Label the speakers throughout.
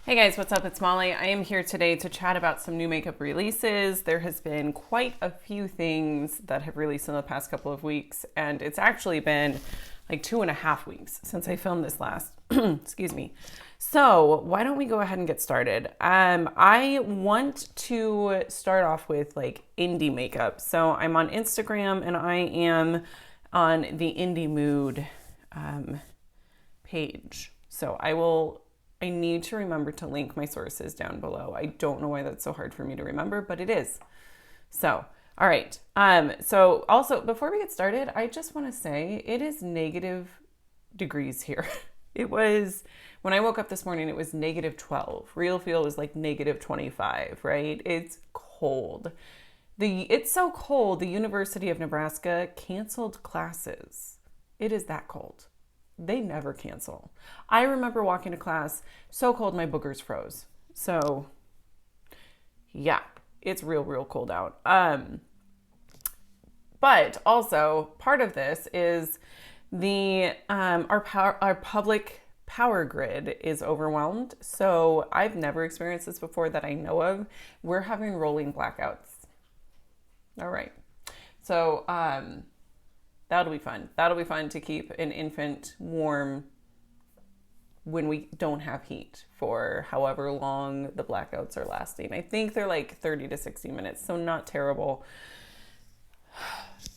Speaker 1: Hey guys, what's up? It's Molly. I am here today to chat about some new makeup releases. There has been quite a few things that have released in the past couple of weeks, and it's actually been like 2.5 weeks since I filmed this last. Excuse me. So why don't we go ahead and get started? I want to start off with like indie makeup. So I'm on Instagram and I am on the Indie Mood page. So I need to remember to link my sources down below. I don't know why that's so hard for me to remember, but it is. So, all right. So also before we get started, I just want to say it is negative degrees here. It was, when I woke up this morning, it was -12. Real feel was like -25, right? It's cold. It's so cold, the University of Nebraska canceled classes. It is that cold. They never cancel. I remember walking to class so cold my boogers froze. So yeah, it's real cold out. But also part of this is our public power grid is overwhelmed. So I've never experienced this before that I know of. We're having rolling blackouts. All right. So that'll be fun. That'll be fun to keep an infant warm when we don't have heat for however long the blackouts are lasting. I think they're like 30 to 60 minutes, so not terrible.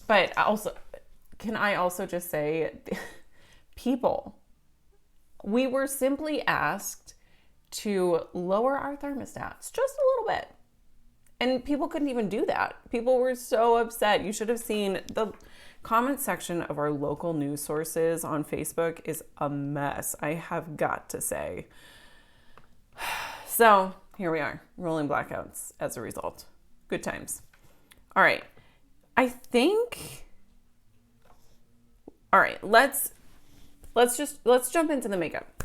Speaker 1: But also, can I also just say, people, we were simply asked to lower our thermostats just a little bit. And people couldn't even do that. People were so upset. You should have seen the comment section of our local news sources on Facebook is a mess, I have got to say. So here we are, rolling blackouts as a result. Good times. All right. All right, let's jump into the makeup.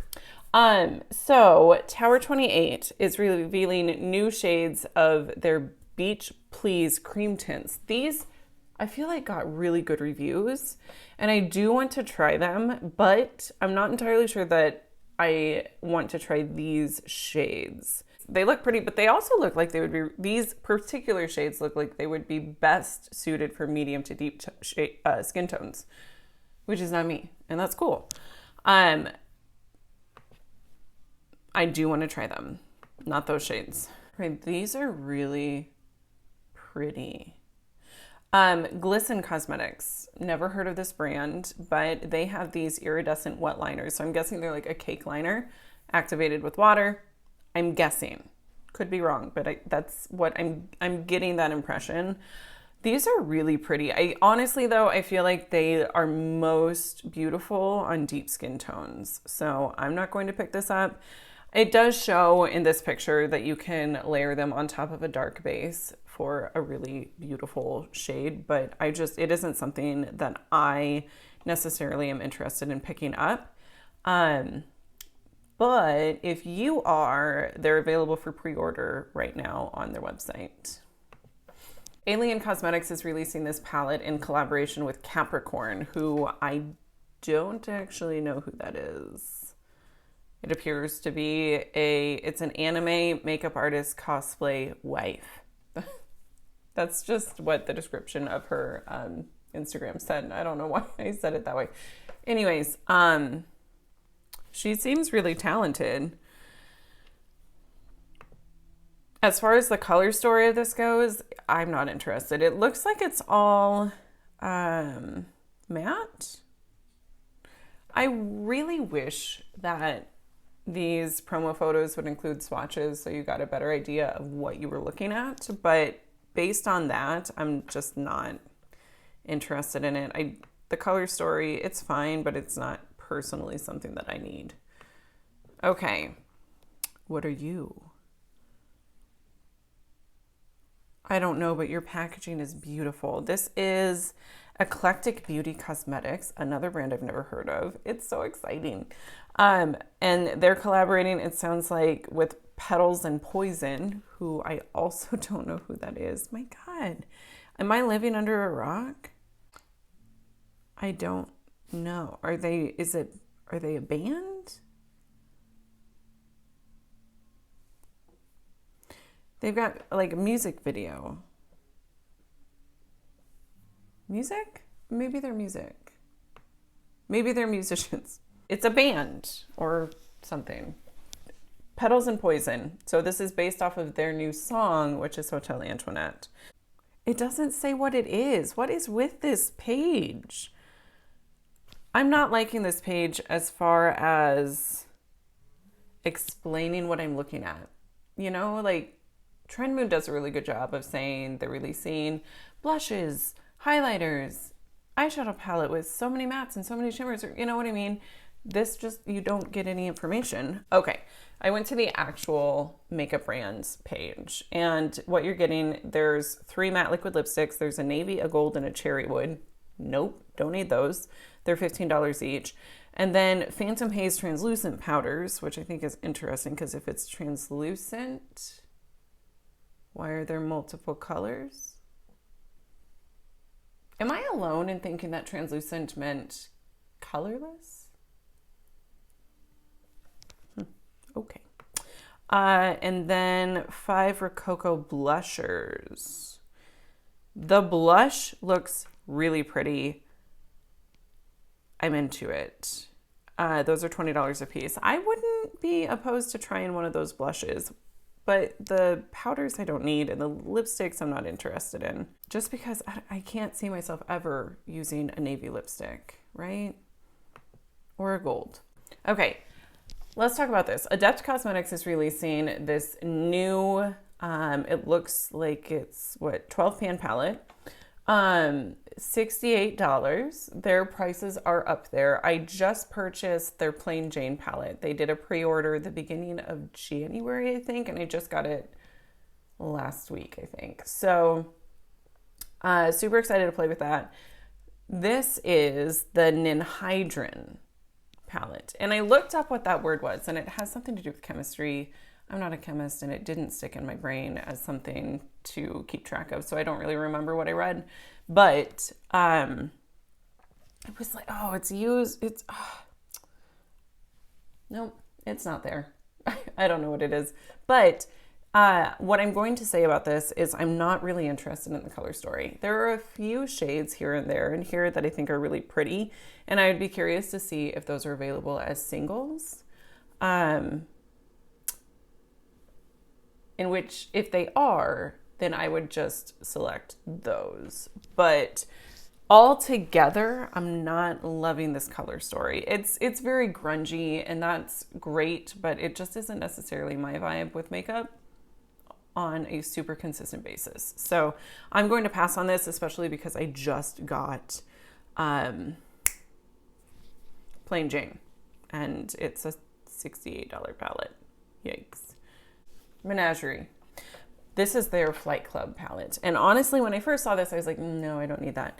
Speaker 1: So Tower 28 is revealing new shades of their Beach Please cream tints. These I feel like got really good reviews and I do want to try them, but I'm not entirely sure that I want to try these shades. They look pretty, but they also look like these particular shades look like they would be best suited for medium to deep skin tones, which is not me, and that's cool. I do want to try them, not those shades. Right, these are really pretty. Glsen Cosmetics, never heard of this brand, but they have these iridescent wet liners. So I'm guessing they're like a cake liner activated with water. I'm guessing, could be wrong, but that's what I'm getting that impression. These are really pretty. I honestly though, I feel like they are most beautiful on deep skin tones. So I'm not going to pick this up. It does show in this picture that you can layer them on top of a dark base for a really beautiful shade, but it isn't something that I necessarily am interested in picking up. But if you are, they're available for pre-order right now on their website. Alien Cosmetics is releasing this palette in collaboration with Capricorn, who I don't actually know who that is. It appears to be it's an anime makeup artist cosplay wife. That's just what the description of her Instagram said. I don't know why I said it that way. Anyways, she seems really talented. As far as the color story of this goes, I'm not interested. It looks like it's all matte. I really wish that these promo photos would include swatches so you got a better idea of what you were looking at, but based on that, I'm just not interested in it. The color story, it's fine, but it's not personally something that I need. Okay, what are you? I don't know, but your packaging is beautiful. This is Eclectic Beauty Cosmetics, another brand I've never heard of. It's so exciting. And they're collaborating, it sounds like, with Petals and Poison, who I also don't know who that is. My God, am I living under a rock? I don't know. Are they a band? They've got like a music video. Music? Maybe they're music. Maybe they're musicians. It's a band or something. Petals and Poison. So this is based off of their new song, which is Hotel Antoinette. It doesn't say what it is. What is with this page? I'm not liking this page as far as explaining what I'm looking at. You know, like Trend Mood does a really good job of saying they're releasing blushes, highlighters, eyeshadow palette with so many mattes and so many shimmers, or you know what I mean? This just, you don't get any information. Okay, I went to the actual makeup brands page, and what you're getting, there's 3 matte liquid lipsticks. There's a navy, a gold, and a cherry wood. Nope, don't need those. They're $15 each. And then Phantom Haze translucent powders, which I think is interesting because if it's translucent, why are there multiple colors? Am I alone in thinking that translucent meant colorless? Okay. And then 5 Rococo blushers. The blush looks really pretty. I'm into it. Those are $20 a piece. I wouldn't be opposed to trying one of those blushes, but the powders I don't need, and the lipsticks I'm not interested in. Just because I can't see myself ever using a navy lipstick, right? Or a gold. Okay, let's talk about this. Adept Cosmetics is releasing this new, it looks like it's, 12-pan palette. $68. Their prices are up there. I just purchased their Plain Jane palette. They did a pre-order the beginning of January, I think, and I just got it last week, I think. So, super excited to play with that. This is the Ninhydrin palette. And I looked up what that word was, and it has something to do with chemistry. I'm not a chemist, and it didn't stick in my brain as something to keep track of, so I don't really remember what I read. But it was like, oh, it's used. It's nope, it's not there. I don't know what it is. But what I'm going to say about this is I'm not really interested in the color story. There are a few shades here and there and here that I think are really pretty, and I would be curious to see if those are available as singles. In which, if they are, then I would just select those. But altogether, I'm not loving this color story. It's very grungy, and that's great, but it just isn't necessarily my vibe with makeup on a super consistent basis. So I'm going to pass on this, especially because I just got Plain Jane, and it's a $68 palette. Yikes. Menagerie. This is their Flight Club palette. And honestly, when I first saw this, I was like, no, I don't need that.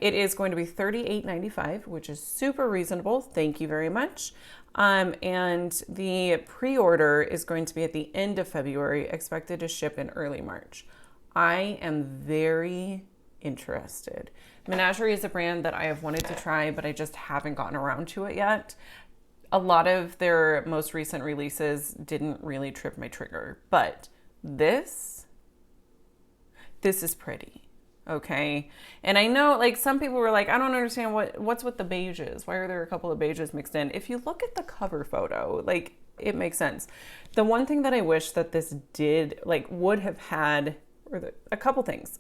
Speaker 1: It is going to be $38.95, which is super reasonable. Thank you very much. And the pre-order is going to be at the end of February, expected to ship in early March. I am very interested. Menagerie is a brand that I have wanted to try, but I just haven't gotten around to it yet. A lot of their most recent releases didn't really trip my trigger, but this is pretty, okay? And I know, like, some people were like, I don't understand what's with the beiges. Why are there a couple of beiges mixed in? If you look at the cover photo, like, it makes sense. The one thing that I wish that this did, like, would have had, a couple things.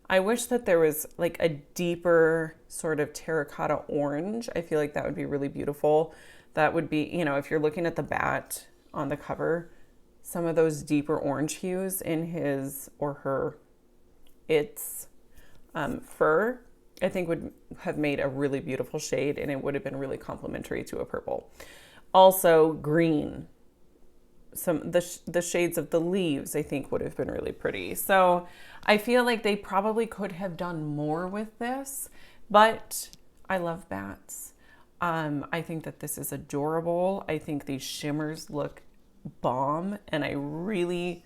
Speaker 1: I wish that there was, like, a deeper sort of terracotta orange. I feel like that would be really beautiful. That would be, you know, if you're looking at the bat on the cover, some of those deeper orange hues in his or her, fur, I think would have made a really beautiful shade, and it would have been really complementary to a purple. Also, green. The shades of the leaves, I think, would have been really pretty. So I feel like they probably could have done more with this, but I love bats. I think that this is adorable. I think these shimmers look bomb, and I really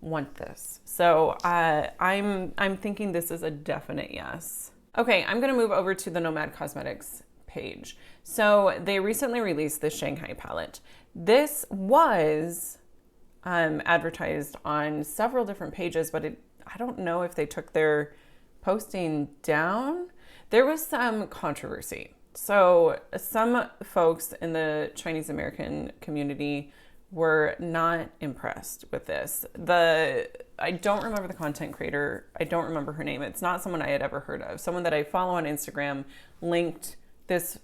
Speaker 1: want this. So I'm thinking this is a definite yes. Okay, I'm gonna move over to the Nomad Cosmetics page. So they recently released the Shanghai palette. This was advertised on several different pages, but I don't know if they took their posting down. There was some controversy. So some folks in the Chinese American community were not impressed with this. I don't remember the content creator. I don't remember her name. It's not someone I had ever heard of. Someone that I follow on Instagram linked this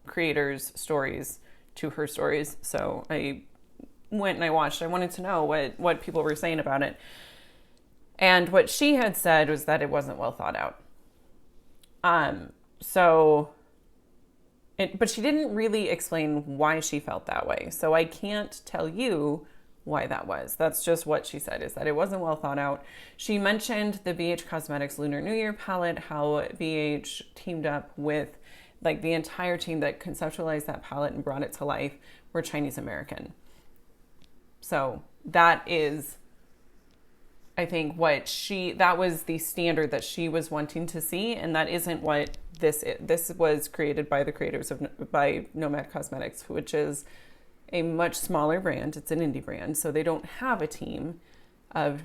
Speaker 1: creator's stories to her stories. So I went and I watched. I wanted to know what people were saying about it. And what she had said was that it wasn't well thought out. But she didn't really explain why she felt that way. So I can't tell you why that was. That's just what she said, is that it wasn't well thought out. She mentioned the BH Cosmetics Lunar New Year palette, how BH teamed up with, like, the entire team that conceptualized that palette and brought it to life were Chinese American. So that is, I think, that was the standard that she was wanting to see, and that isn't what this is. This was created by the creators by Nomad Cosmetics, which is a much smaller brand. It's an indie brand, so they don't have a team of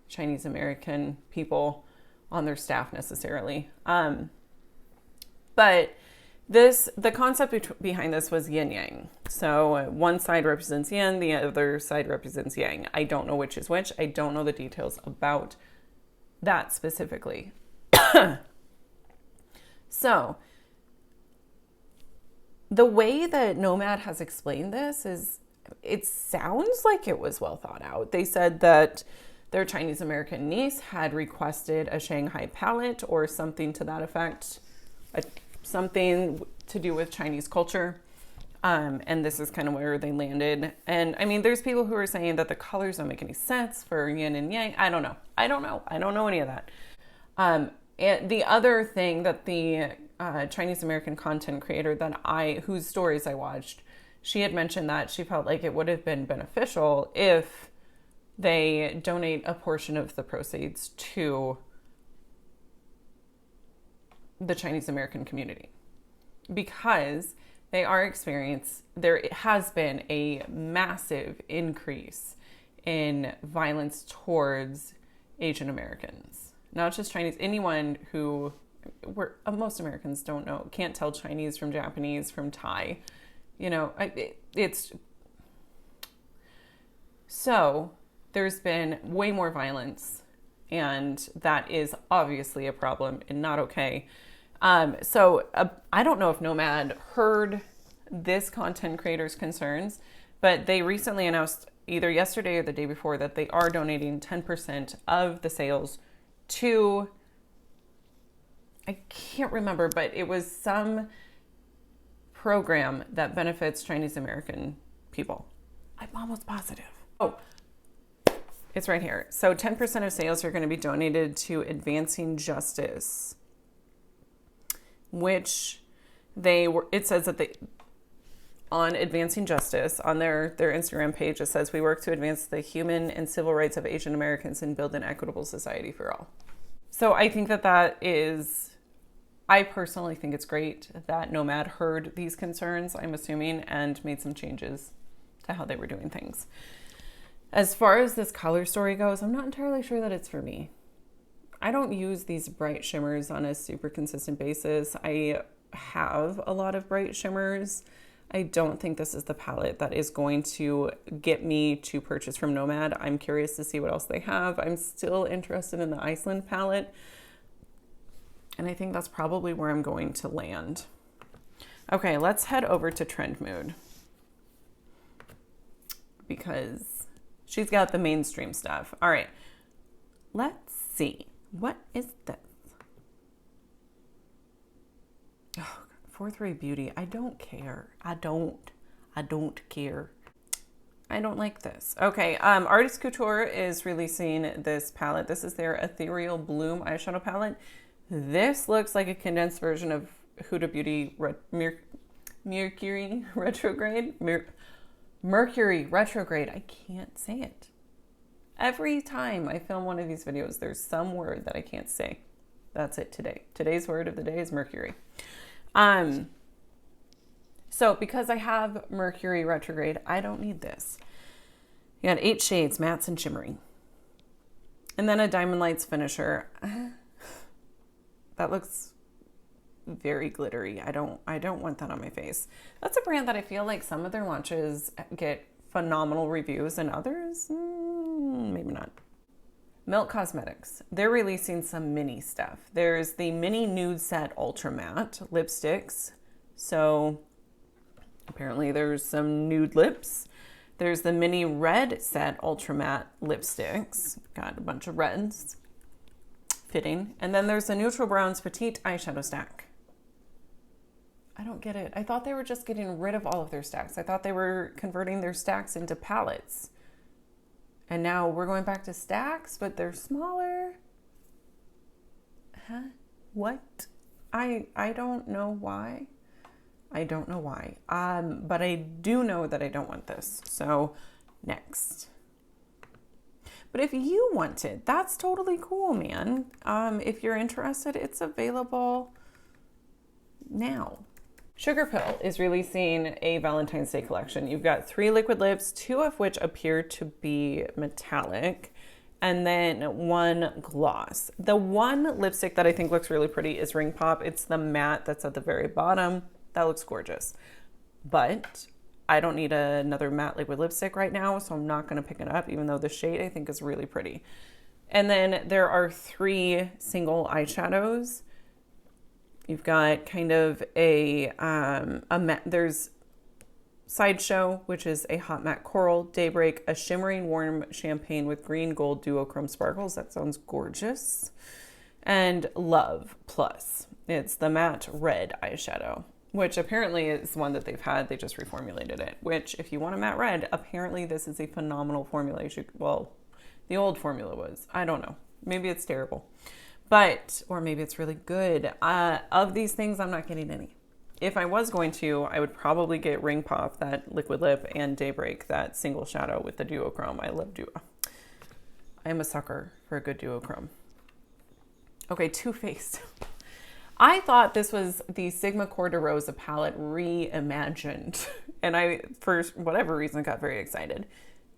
Speaker 1: Chinese American people on their staff necessarily. But the concept behind this was yin yang. So one side represents yin, the other side represents yang. I don't know which is which. I don't know the details about that specifically. So the way that Nomad has explained this is, it sounds like it was well thought out. They said that their Chinese American niece had requested a Shanghai palette or something to that effect, something to do with Chinese culture. And this is kind of where they landed. And I mean, there's people who are saying that the colors don't make any sense for yin and yang. I don't know. I don't know any of that. And the other thing that the Chinese American content creator whose stories I watched, she had mentioned that she felt like it would have been beneficial if they donate a portion of the proceeds to the Chinese American community, because there has been a massive increase in violence towards Asian Americans. Not just Chinese, anyone who, most Americans can't tell Chinese from Japanese, from Thai, so there's been way more violence, and that is obviously a problem and not okay. So I don't know if Nomad heard this content creator's concerns, but they recently announced, either yesterday or the day before, that they are donating 10% of the sales to, I can't remember, but it was some program that benefits Chinese American people. I'm almost positive. Oh, it's right here. So 10% of sales are going to be donated to Advancing Justice, which it says that on Advancing Justice, on their Instagram page, it says, "We work to advance the human and civil rights of Asian Americans and build an equitable society for all." So I think I personally think it's great that Nomad heard these concerns, I'm assuming, and made some changes to how they were doing things. As far as this color story goes, I'm not entirely sure that it's for me. I don't use these bright shimmers on a super consistent basis. I have a lot of bright shimmers. I don't think this is the palette that is going to get me to purchase from Nomad. I'm curious to see what else they have. I'm still interested in the Iceland palette, and I think that's probably where I'm going to land. Okay, let's head over to Trend Mood, because she's got the mainstream stuff. All right, let's see. What is this? Oh, Kkw Beauty. I don't care. I don't care. I don't like this. Okay, Artist Couture is releasing this palette. This is their Ethereal Bloom eyeshadow palette. This looks like a condensed version of Huda Beauty Mercury Retrograde. Mercury Retrograde. I can't say it. Every time I film one of these videos, there's some word that I can't say. That's it today. Today's word of the day is Mercury. So because I have Mercury retrograde, I don't need this. You got 8 shades, mattes and shimmery. And then a Diamond Lights finisher. That looks very glittery. I don't want that on my face. That's a brand that I feel like some of their launches get phenomenal reviews and others, maybe not. Milk Cosmetics. They're releasing some mini stuff. There's the mini nude set ultra matte lipsticks. So apparently there's some nude lips. There's the mini red set ultra matte lipsticks. Got a bunch of reds. Fitting. And then there's the Neutral Browns Petite eyeshadow stack. I don't get it. I thought they were just getting rid of all of their stacks. I thought they were converting their stacks into palettes. And now we're going back to stacks, but they're smaller. Huh? What? I don't know why. I don't know why. But I do know that I don't want this. So next. But if you want it, that's totally cool, man. If you're interested, it's available now. Sugar Pill is releasing a Valentine's Day collection. You've got 3 liquid lips, 2 of which appear to be metallic, and then 1 gloss. The one lipstick that I think looks really pretty is Ring Pop. It's the matte that's at the very bottom. That looks gorgeous. But I don't need another matte liquid lipstick right now, so I'm not going to pick it up, even though the shade I think is really pretty. And then there are 3 single eyeshadows. You've got kind of a matte, there's Sideshow, which is a hot matte coral, Daybreak, a shimmering warm champagne with green gold duochrome sparkles. That sounds gorgeous. And Love Plus. It's the matte red eyeshadow, which apparently is one that they've had. They just reformulated it, which if you want a matte red, apparently this is a phenomenal formulation. Well, the old formula was. I don't know. Maybe it's terrible. But, or maybe it's really good. Of these things, I'm not getting any. If I was going to, I would probably get Ring Pop, that liquid lip, and Daybreak, that single shadow with the duochrome. I love duo. I am a sucker for a good duochrome. Okay, Too Faced. I thought this was the Sigma Core de Rosa palette reimagined. And I, for whatever reason, got very excited.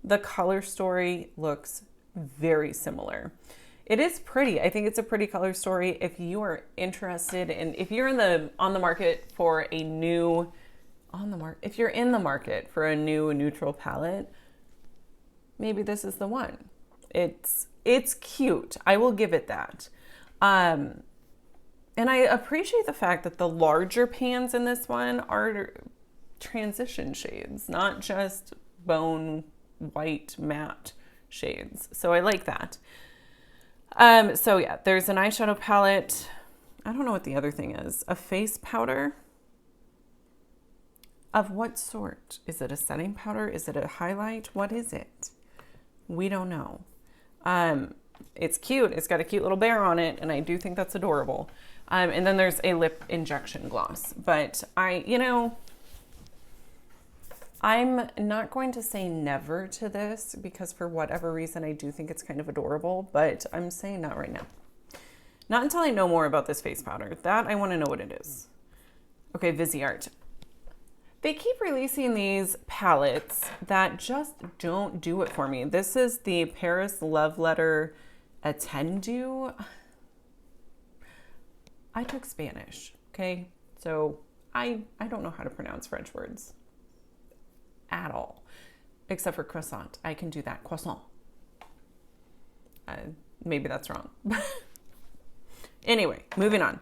Speaker 1: The color story looks very similar. It is pretty. I think it's a pretty color story. If you are interested in, if you're on the market for a new, if you're in the market for a new neutral palette, maybe this is the one. It's cute. I will give it that. And I appreciate the fact that the larger pans in this one are transition shades, not just bone white matte shades. So I like that. So yeah, there's an eyeshadow palette. I don't know what the other thing is. A face powder. Of what sort? Is it a setting powder? Is it a highlight? What is it? We don't know. It's cute. It's got a cute little bear on it, and I do think that's adorable. And then there's a lip injection gloss. But I'm not going to say never to this because for whatever reason, I do think it's kind of adorable, but I'm saying not right now. Not until I know more about this face powder. That I want to know what it is. Okay, Viseart. They keep releasing these palettes that just don't do it for me. This is the Paris Love Letter Attendu. I took Spanish, okay? So I don't know how to pronounce French words at all, except for croissant. I can do that. Croissant. Maybe that's wrong. Anyway, moving on.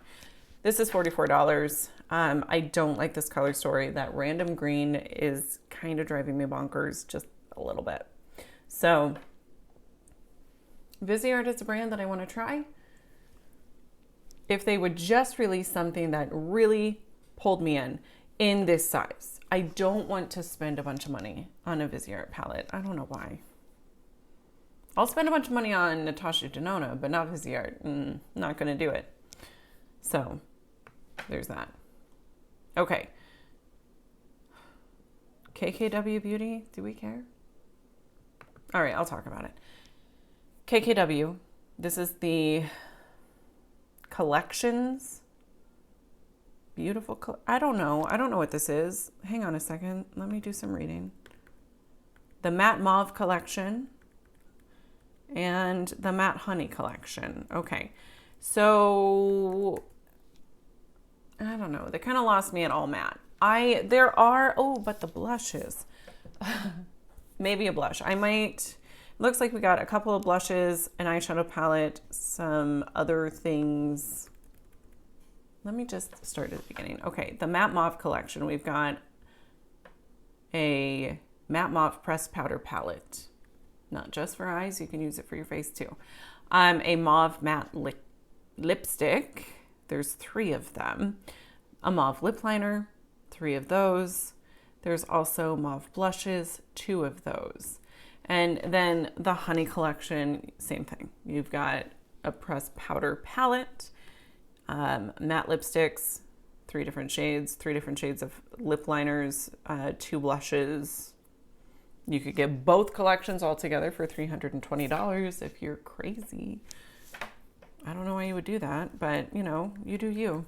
Speaker 1: This is $44. I don't like this color story. That random green is kind of driving me bonkers just a little bit. So Viseart is a brand that I want to try. If they would just release something that really pulled me in this size. I don't want to spend a bunch of money on a Viseart palette. I don't know why. I'll spend a bunch of money on Natasha Denona, but not Viseart. Not going to do it. So there's that. Okay. Kkw Beauty. Do we care? All right, I'll talk about it. Kkw. This is the collections. Beautiful. I don't know. I don't know what this is. Hang on a second. Let me do some reading. the Matte Mauve collection, and the Matte Honey collection. Okay, so I don't know. They kind of lost me at all matte. There are, oh, but the blushes. Maybe a blush. I might, looks like we got a couple of blushes, an eyeshadow palette, some other things. Let me just start at the beginning. Okay, the Matte Mauve collection. We've got a Matte Mauve pressed powder palette. Not just for eyes, you can use it for your face too. A Mauve matte lipstick. There's 3 of them. A Mauve lip liner, 3 of those. There's also Mauve blushes, 2 of those. And then the Honey collection, same thing. You've got a pressed powder palette, matte lipsticks, 3 different shades, 3 different shades of lip liners, 2 blushes. You could get both collections all together for $320 if you're crazy. I don't know why you would do that, but you know, you do you.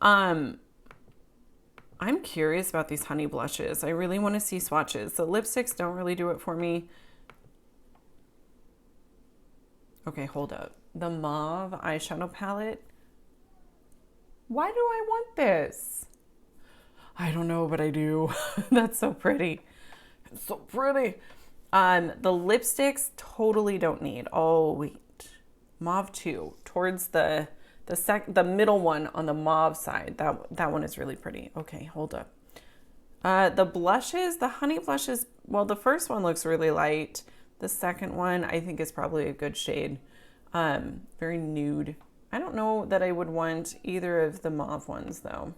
Speaker 1: I'm curious about these honey blushes. I really want to see swatches. The lipsticks don't really do it for me. Okay, hold up. The Mauve eyeshadow palette. Why do I want this? I don't know, but I do. That's so pretty. It's so pretty. The lipsticks totally don't need. Oh, wait. Mauve 2 towards the middle one on the mauve side. That one is really pretty. Okay, hold up. The blushes, the honey blushes, well, the first one looks really light. The second one I think is probably a good shade. Very nude. I don't know that I would want either of the mauve ones though.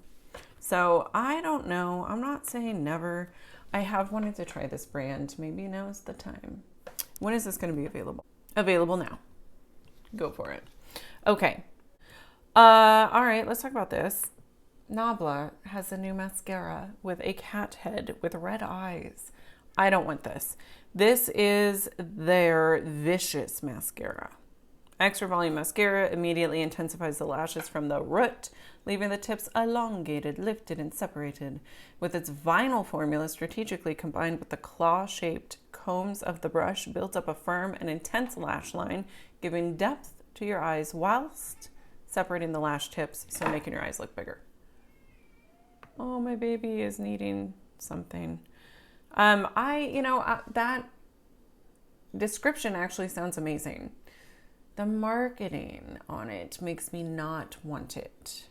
Speaker 1: So I don't know. I'm not saying never. I have wanted to try this brand. Maybe now is the time. When is this going to be available? Available now. Go for it. Okay. All right, let's talk about this. Nabla has a new mascara with a cat head with red eyes. I don't want this. This is their Vicious mascara. Extra volume mascara immediately intensifies the lashes from the root, leaving the tips elongated, lifted, and separated. With its vinyl formula strategically combined with the claw-shaped combs of the brush, builds up a firm and intense lash line, giving depth to your eyes whilst separating the lash tips, so making your eyes look bigger. Oh, my baby is needing something. That description actually sounds amazing. The marketing on it makes me not want it,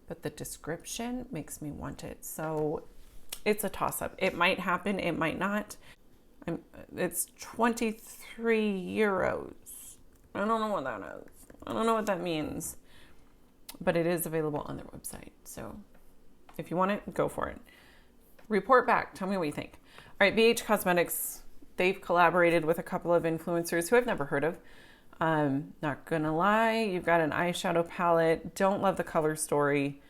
Speaker 1: but the description makes me want it. So it's a toss-up. It might happen, it might not. It's 23 euros. I don't know what that is. I don't know what that means, but it is available on their website. So if you want it, go for it. Report back. Tell me what you think. All right, VH Cosmetics, they've collaborated with a couple of influencers who I've never heard of. Not gonna lie, you've got an eyeshadow palette. Don't love the color story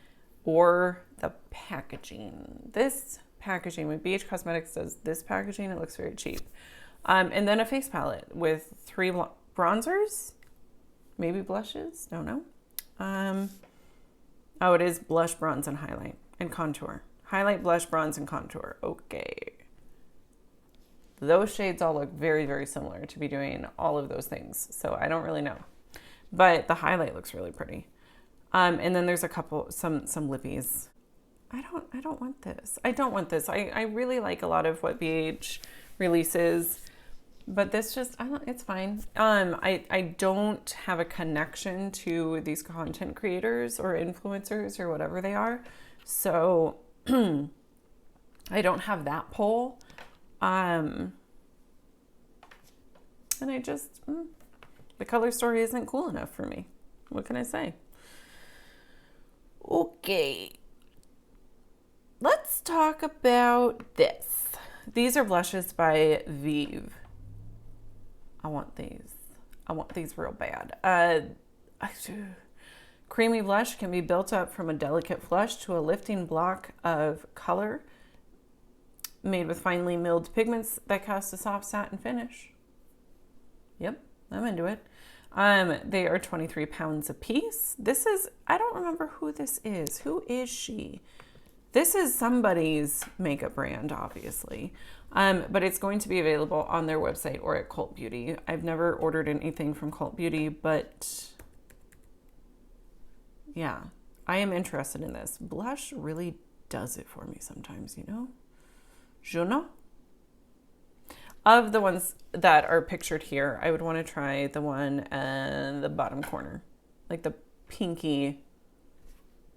Speaker 1: or the packaging. This packaging, when BH Cosmetics does this packaging, it looks very cheap. And then a face palette with 3 bronzers, maybe blushes, don't know. Oh, it is blush, bronze, and highlight, and contour. Highlight, blush, bronze, and contour. Okay. Those shades all look very, very similar to be doing all of those things. So I don't really know. But the highlight looks really pretty. And then there's some lippies. I don't want this. I don't want this. I really like a lot of what BH releases. But this just, it's fine. I don't have a connection to these content creators or influencers or whatever they are. So I don't have that pull. And I just, the color story isn't cool enough for me. What can I say? Okay. Let's talk about this. These are blushes by Vive. I want these real bad. Creamy blush can be built up from a delicate flush to a lifting block of color made with finely milled pigments that cast a soft satin finish. Yep, I'm into it. They are 23 pounds a piece. This is, I don't remember who this is. Who is she? This is somebody's makeup brand, obviously. But it's going to be available on their website or at Kkw Beauty. I've never ordered anything from Kkw Beauty, but yeah, I am interested in this. Blush really does it for me sometimes, you know? Je ne? Of the ones that are pictured here, I would want to try the one in the bottom corner, like the pinky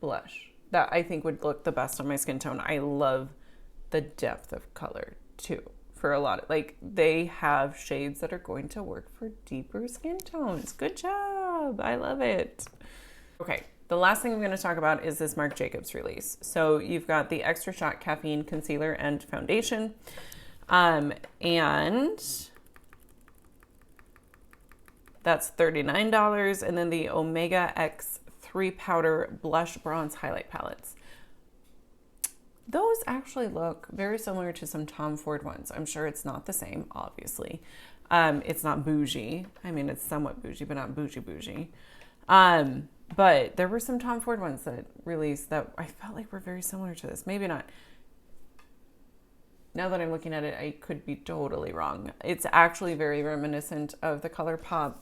Speaker 1: blush. That I think would look the best on my skin tone. I love the depth of color too. For a lot of, like, they have shades that are going to work for deeper skin tones. Good job. I love it. Okay. The last thing I'm going to talk about is this Marc Jacobs release. So you've got the Extra Shot Caffeine Concealer and Foundation. And that's $39. And then the Omega X3 Powder Blush Bronze Highlight Palettes. Those actually look very similar to some Tom Ford ones. I'm sure it's not the same, obviously. It's not bougie. I mean, it's somewhat bougie, but not bougie. But there were some Tom Ford ones that released that I felt like were very similar to this. Maybe not. Now that I'm looking at it, I could be totally wrong. It's actually very reminiscent of the ColourPop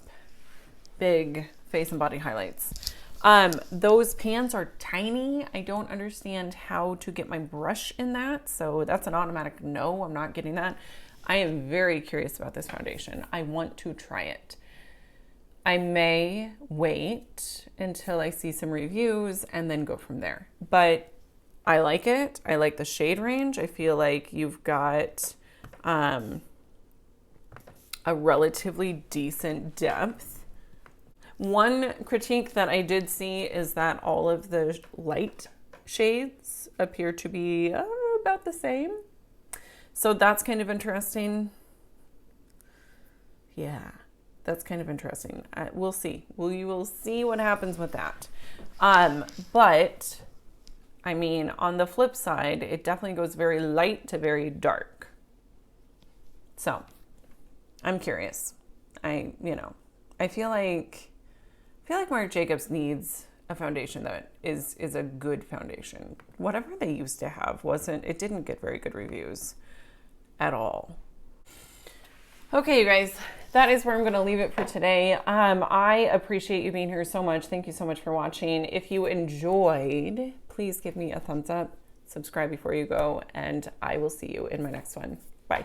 Speaker 1: Big Face and Body Highlights. Those pans are tiny. I don't understand how to get my brush in that. So that's an automatic no, I'm not getting that. I am very curious about this foundation. I want to try it. I may wait until I see some reviews and then go from there. But I like it. I like the shade range. I feel like you've got a relatively decent depth. One critique that I did see is that all of the light shades appear to be about the same. So that's kind of interesting. Yeah. That's kind of interesting. We'll see. You will see what happens with that. But, I mean, on the flip side, it definitely goes very light to very dark. So, I'm curious. I feel like Marc Jacobs needs a foundation that is a good foundation. Whatever they used to have it didn't get very good reviews at all. Okay, you guys, that is where I'm going to leave it for today. I appreciate you being here so much. Thank you so much for watching. If you enjoyed, please give me a thumbs up, subscribe before you go, and I will see you in my next one. Bye.